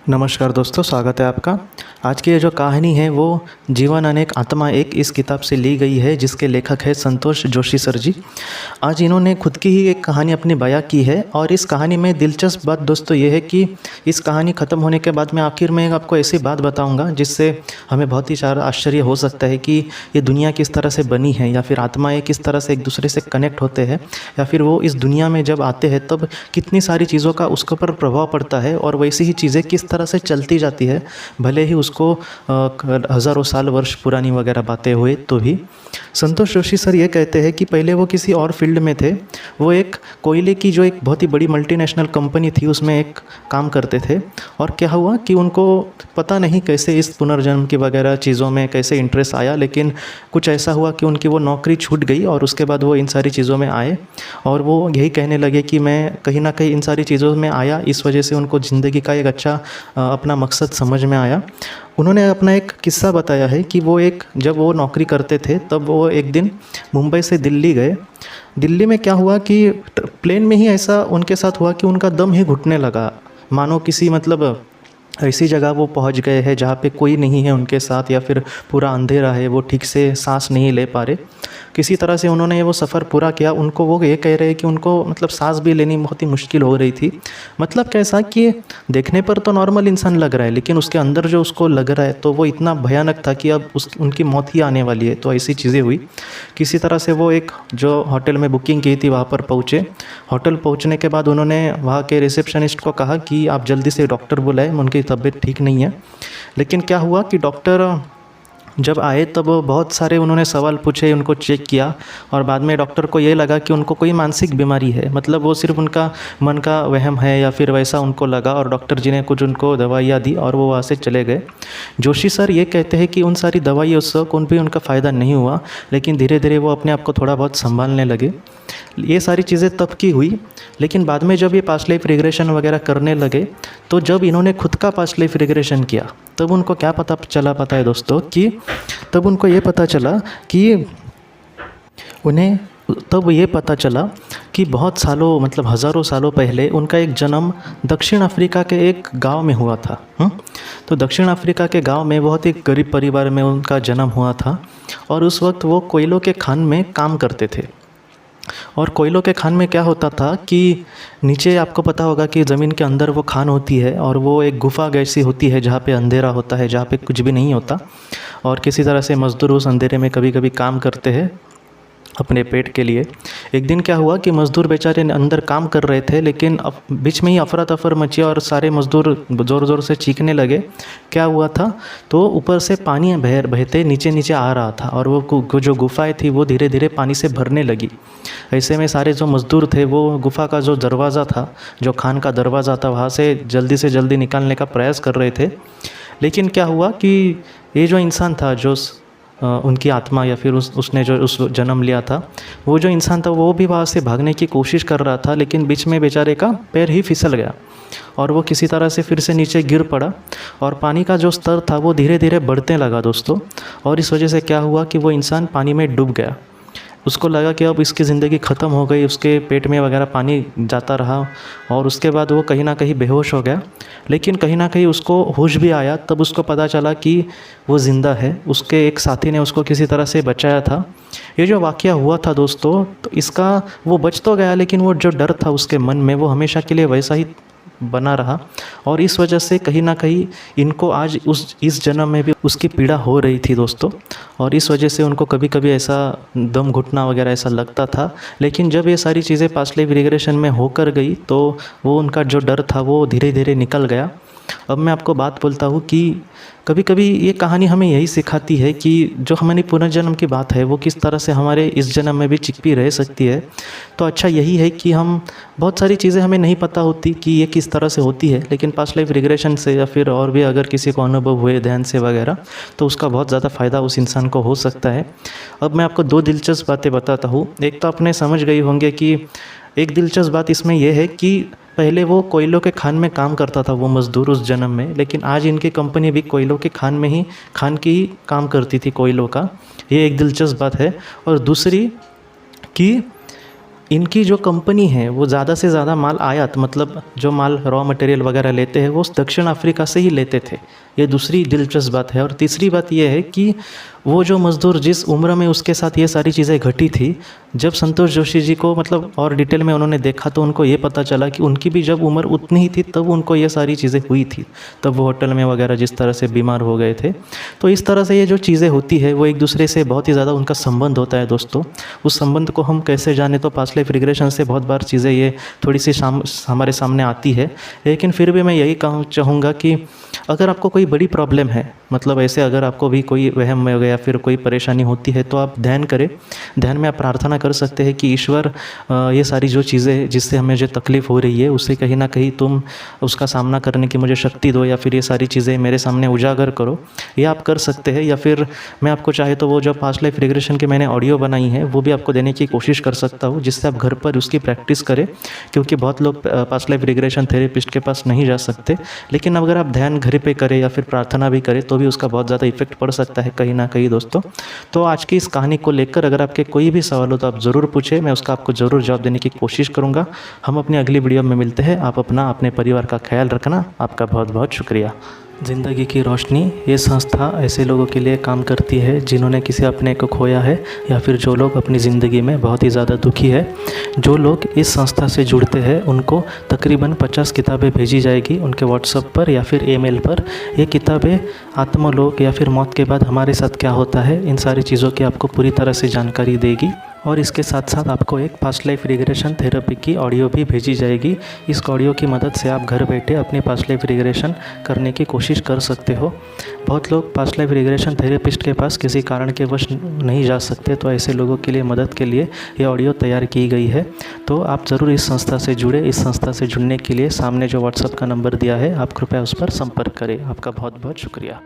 नमस्कार दोस्तों, स्वागत है आपका। आज की ये जो कहानी है वो जीवन अनेक आत्मा एक इस किताब से ली गई है, जिसके लेखक है संतोष जोशी सर जी। आज इन्होंने खुद की ही एक कहानी अपनी बयां की है और इस कहानी में दिलचस्प बात दोस्तों ये है कि इस कहानी ख़त्म होने के बाद मैं आखिर में आपको ऐसी बात बताऊंगा जिससे हमें बहुत ही सारा आश्चर्य हो सकता है कि ये दुनिया किस तरह से बनी है, या फिर आत्माएँ किस तरह से एक दूसरे से कनेक्ट होते हैं, या फिर वो इस दुनिया में जब आते हैं तब कितनी सारी चीज़ों का उसके ऊपर प्रभाव पड़ता है और वैसी ही चीज़ें किस तरह से चलती जाती है, भले ही उसको हज़ारों साल वर्ष पुरानी वगैरह बातें हुए तो भी। संतोष जोशी सर ये कहते हैं कि पहले वो किसी और फील्ड में थे। वो एक कोयले की जो एक बहुत ही बड़ी मल्टीनेशनल कंपनी थी उसमें एक काम करते थे। और क्या हुआ कि उनको पता नहीं कैसे इस पुनर्जन्म की वगैरह चीज़ों में कैसे इंटरेस्ट आया, लेकिन कुछ ऐसा हुआ कि उनकी वो नौकरी छूट गई और उसके बाद वो इन सारी चीज़ों में आए और वो यही कहने लगे कि मैं कहीं ना कहीं इन सारी चीज़ों में आया, इस वजह से उनको ज़िंदगी का एक अच्छा अपना मकसद समझ में आया। उन्होंने अपना एक किस्सा बताया है कि वो जब वो नौकरी करते थे तब वो एक दिन मुंबई से दिल्ली गए। दिल्ली में क्या हुआ कि प्लेन में ही ऐसा उनके साथ हुआ कि उनका दम ही घुटने लगा, मानो किसी ऐसी जगह वो पहुंच गए हैं जहाँ पे कोई नहीं है उनके साथ, या फिर पूरा अंधेरा है, वो ठीक से सांस नहीं ले पा रहे। किसी तरह से उन्होंने वो सफ़र पूरा किया। उनको वो ये कह रहे हैं कि उनको सांस भी लेनी बहुत ही मुश्किल हो रही थी। कैसा कि देखने पर तो नॉर्मल इंसान लग रहा है, लेकिन उसके अंदर जो उसको लग रहा है तो वो इतना भयानक था कि अब उनकी मौत ही आने वाली है। तो ऐसी चीज़ें हुई। किसी तरह से वो एक जो होटल में बुकिंग की थी वहाँ पर पहुँचे। होटल पहुँचने के बाद उन्होंने वहाँ के रिसेप्शनिस्ट को कहा कि आप जल्दी से डॉक्टर बुलाएं, उनकी तबीयत ठीक नहीं है। लेकिन क्या हुआ कि डॉक्टर जब आए तब बहुत सारे उन्होंने सवाल पूछे, उनको चेक किया और बाद में डॉक्टर को ये लगा कि उनको कोई मानसिक बीमारी है, वो सिर्फ उनका मन का वहम है या फिर वैसा उनको लगा। और डॉक्टर जी ने कुछ उनको दवाइयाँ दी और वो वहाँ से चले गए। जोशी सर ये कहते हैं कि उन सारी दवाइयों से कोई भी उनका फ़ायदा नहीं हुआ, लेकिन धीरे धीरे वो अपने आप को थोड़ा बहुत संभालने लगे। ये सारी चीज़ें तब की हुई। लेकिन बाद में जब ये पास्ट लाइफ रिग्रेशन वगैरह करने लगे तो जब इन्होंने खुद का पास्ट लाइफ रिग्रेशन किया तब उनको क्या पता है दोस्तों कि तब उनको ये पता चला कि उन्हें तब ये पता चला कि बहुत सालों हज़ारों सालों पहले उनका एक जन्म दक्षिण अफ्रीका के एक गांव में हुआ था। तो दक्षिण अफ्रीका के गांव में बहुत ही गरीब परिवार में उनका जन्म हुआ था और उस वक्त वो कोयलों के खान में काम करते थे। और कोयलों के खान में क्या होता था कि नीचे आपको पता होगा कि ज़मीन के अंदर वो खान होती है और वो एक गुफा जैसी होती है जहाँ पे अंधेरा होता है, जहाँ पे कुछ भी नहीं होता। और किसी तरह से मज़दूर उस अंधेरे में कभी कभी काम करते हैं अपने पेट के लिए। एक दिन क्या हुआ कि मज़दूर बेचारे अंदर काम कर रहे थे, लेकिन बीच में ही अफरा तफर मची और सारे मज़दूर ज़ोर ज़ोर से चीखने लगे। क्या हुआ था तो ऊपर से पानी बहते नीचे नीचे आ रहा था और वो जो गुफाएं थी वो धीरे धीरे पानी से भरने लगी। ऐसे में सारे जो मज़दूर थे वो गुफा का जो दरवाज़ा था, जो खान का दरवाज़ा था, वहाँ से जल्दी निकालने का प्रयास कर रहे थे। लेकिन क्या हुआ कि ये जो इंसान था, जो उनकी आत्मा या फिर उसने जो उस जन्म लिया था, वो जो इंसान था वो भी वहाँ से भागने की कोशिश कर रहा था, लेकिन बीच में बेचारे का पैर ही फिसल गया और वो किसी तरह से फिर से नीचे गिर पड़ा और पानी का जो स्तर था वो धीरे धीरे बढ़ने लगा दोस्तों। और इस वजह से क्या हुआ कि वो इंसान पानी में डूब गया। उसको लगा कि अब इसकी ज़िंदगी ख़त्म हो गई, उसके पेट में वगैरह पानी जाता रहा और उसके बाद वो कहीं ना कहीं बेहोश हो गया। लेकिन कहीं ना कहीं उसको होश भी आया, तब उसको पता चला कि वो ज़िंदा है। उसके एक साथी ने उसको किसी तरह से बचाया था। ये जो वाक़या हुआ था दोस्तों, तो इसका वो बच तो गया, लेकिन वो जो डर था उसके मन में वो हमेशा के लिए वैसा ही बना रहा और इस वजह से कहीं ना कहीं इनको आज इस जन्म में भी उसकी पीड़ा हो रही थी दोस्तों। और इस वजह से उनको कभी कभी ऐसा दम घुटना वगैरह ऐसा लगता था। लेकिन जब ये सारी चीज़ें पास्ट लाइफ रिग्रेशन में होकर गई तो वो उनका जो डर था वो धीरे धीरे निकल गया। अब मैं आपको बात बोलता हूँ कि कभी कभी ये कहानी हमें यही सिखाती है कि जो हमारी पुनर्जन्म की बात है वो किस तरह से हमारे इस जन्म में भी चिपकी रह सकती है। तो अच्छा यही है कि हम बहुत सारी चीज़ें हमें नहीं पता होती कि ये किस तरह से होती है, लेकिन पास्ट लाइफ रिग्रेशन से या फिर और भी अगर किसी को अनुभव हुए ध्यान से वगैरह, तो उसका बहुत ज़्यादा फ़ायदा उस इंसान को हो सकता है। अब मैं आपको दो दिलचस्प बातें बताता हूँ। एक तो आपने समझ गई होंगे कि एक दिलचस्प बात इसमें यह है कि पहले वो कोयलों के खान में काम करता था वो मज़दूर उस जन्म में, लेकिन आज इनकी कंपनी भी कोयलों के खान की ही काम करती थी कोयलों का। ये एक दिलचस्प बात है। और दूसरी कि इनकी जो कंपनी है वो ज़्यादा से ज़्यादा माल आयात, मतलब जो माल रॉ मटेरियल वगैरह लेते हैं वो दक्षिण अफ्रीका से ही लेते थे। ये दूसरी दिलचस्प बात है। और तीसरी बात ये है कि वो जो मज़दूर जिस उम्र में उसके साथ ये सारी चीज़ें घटी थी, जब संतोष जोशी जी को मतलब और डिटेल में उन्होंने देखा तो उनको ये पता चला कि उनकी भी जब उम्र उतनी ही थी तब उनको ये सारी चीज़ें हुई थी, तब वो होटल में वगैरह जिस तरह से बीमार हो गए थे। तो इस तरह से ये जो चीज़ें होती है वो एक दूसरे से बहुत ही ज़्यादा उनका संबंध होता है दोस्तों। उस संबंध को हम कैसे जाने, तो पास्ट लाइफ रिग्रेशन से बहुत बार चीज़ें ये थोड़ी सी हमारे सामने आती है। लेकिन फिर भी मैं यही चाहूँगा कि अगर आपको कोई बड़ी प्रॉब्लम है, मतलब ऐसे अगर आपको भी कोई वहम में या फिर कोई परेशानी होती है, तो आप ध्यान करें। ध्यान में आप प्रार्थना कर सकते हैं कि ईश्वर ये सारी जो चीज़ें जिससे हमें जो तकलीफ़ हो रही है उससे कहीं ना कहीं तुम उसका सामना करने की मुझे शक्ति दो, या फिर ये सारी चीज़ें मेरे सामने उजागर करो। ये आप कर सकते हैं। या फिर मैं आपको चाहे तो वो जो पास्ट लाइफ रिग्रेशन की मैंने ऑडियो बनाई है वो भी आपको देने की कोशिश कर सकता हूँ, जिससे आप घर पर उसकी प्रैक्टिस करें। क्योंकि बहुत लोग पास्ट लाइफ रिग्रेशन थेरेपिस्ट के पास नहीं जा सकते, लेकिन अगर आप ध्यान घर पे करें या फिर प्रार्थना भी करें तो भी उसका बहुत ज़्यादा इफेक्ट पड़ सकता है कहीं ना कहीं दोस्तों। तो आज की इस कहानी को लेकर अगर आपके कोई भी सवाल हो तो आप ज़रूर पूछें, मैं उसका आपको ज़रूर जवाब देने की कोशिश करूँगा। हम अपनी अगली वीडियो में मिलते हैं। आप अपने परिवार का ख्याल रखना। आपका बहुत बहुत शुक्रिया। ज़िंदगी की रोशनी ये संस्था ऐसे लोगों के लिए काम करती है जिन्होंने किसी अपने को खोया है, या फिर जो लोग अपनी ज़िंदगी में बहुत ही ज़्यादा दुखी है। जो लोग इस संस्था से जुड़ते हैं उनको तकरीबन 50 किताबें भेजी जाएगी उनके व्हाट्सएप पर या फिर ईमेल पर। ये किताबें आत्मलोक या फिर मौत के बाद हमारे साथ क्या होता है, इन सारी चीज़ों की आपको पूरी तरह से जानकारी देगी। और इसके साथ साथ आपको एक पास्ट लाइफ रिग्रेशन थेरेपी की ऑडियो भी भेजी जाएगी। इस ऑडियो की मदद से आप घर बैठे अपनी पास्ट लाइफ रिग्रेशन करने की कोशिश कर सकते हो। बहुत लोग पास्ट लाइफ रिग्रेशन थेरेपिस्ट के पास किसी कारण के वश नहीं जा सकते, तो ऐसे लोगों के लिए मदद के लिए ये ऑडियो तैयार की गई है। तो आप ज़रूर इस संस्था से जुड़े। इस संस्था से जुड़ने के लिए सामने जो व्हाट्सएप का नंबर दिया है आप कृपया उस पर संपर्क करें। आपका बहुत बहुत शुक्रिया।